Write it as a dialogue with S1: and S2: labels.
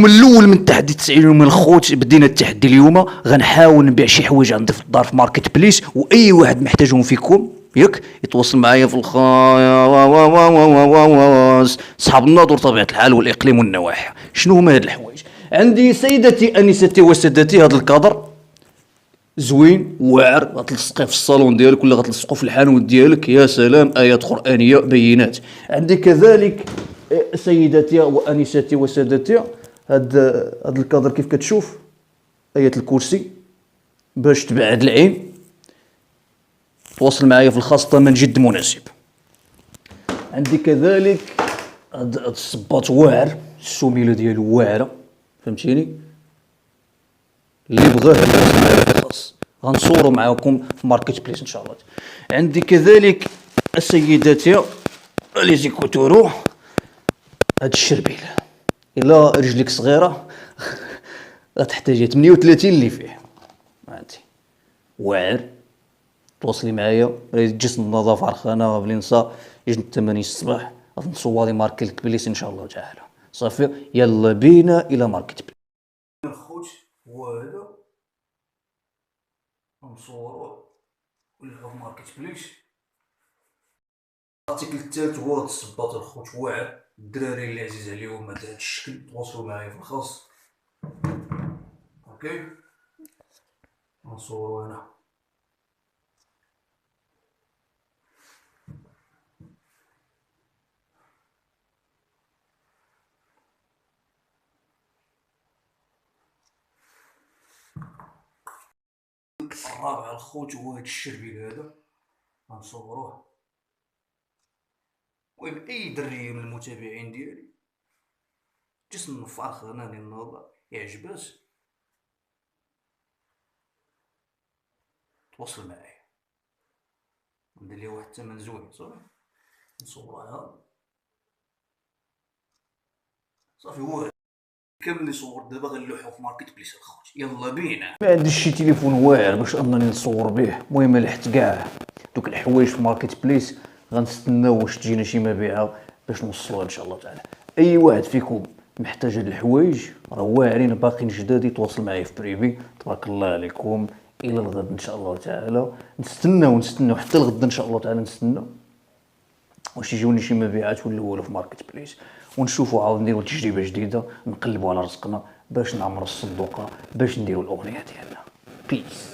S1: من الاول من التحدي 90 يوم الخوت بدينا التحدي اليوم. غنحاول نبيع شي حوايج عندي في الدار في ماركت بليس، واي واحد محتاجهم فيكم ياك يتواصل معايا في الخاص صحاب الناظور طبيعه الحال والاقليم والنواحي. شنو هما هاد الحوايج؟ عندي سيدتي انستي وسادتي، هذا الكادر زوين واعر، غتلصقيه في الصالون ديالك ولا غتلصقو في الحانوت ديالك. يا سلام، ايات قرانيه بينات. عندي كذلك سيداتي وانستي وسادتي، هاد الكادر كيف كتشوف، ايات الكرسي باش تبعد العين. تواصل معايا في الخاص، ثمن جد مناسب. عندي كذلك هاد الصباط واعر، السميله ديالو واعره، فهمتيني؟ اللي بغاه يتواصل معايا في الخاص، غنصورو معاكم في ماركت بليس ان شاء الله. عندي كذلك السيداتي لي زيكوتورو، هاد الشربيل الا رجليك صغيره غتحتاجي 38 اللي فيه. عندي واعر، تواصلي معايا. جسم النظافه عرخانه بلي نسى يجي 8 الصباح غنصوري ماركت بليس ان شاء الله تعالى. صافي، يلا بينا الى ماركت بليس. الخوت هو هذا، نصوروه ونلقاو في ماركت بليس. الارتيكل الثالث هو هاد الصباط الخوت واعر. الدراري اللي عزيز عليهم هذا الشكل تواصلوا معايا في الخاص. اوكي، نصورو هنا. الرابع الخوت هو هاد الشربيل هذا، غنصوروه. المهم اي دري من المتابعين ديالي جسم النفار غناني النهضه يعجبات تواصل معايا، ندير ليه واحد الثمن زوين. صافي نصورها صافي. هو كامل اللي صور دابا غنلوحو في ماركت بليس الخوت. يلا بينا. ما عنديش شي تليفون واعر باش انني نصور به. المهم لحت كاع دوك الحوايج في ماركت بليس، غنستناو واش تجينا شي مبيعه باش نوصلوها ان شاء الله تعالى. اي واحد فيكم محتاج هاد الحوايج راه واعرين باقيين جداد، يتواصل معايا في بريفي. تبارك الله عليكم. الى الغد ان شاء الله تعالى. نستناو حتى الغد ان شاء الله تعالى. نستناو واش يجوني شي مبيعات ولا والو في ماركت بليس، ونشوفوا عاود نديرو تجربه جديده، نقلبوا على رزقنا باش نعمروا الصندوقه، باش نديروا الاغنيه ديالنا. بيس.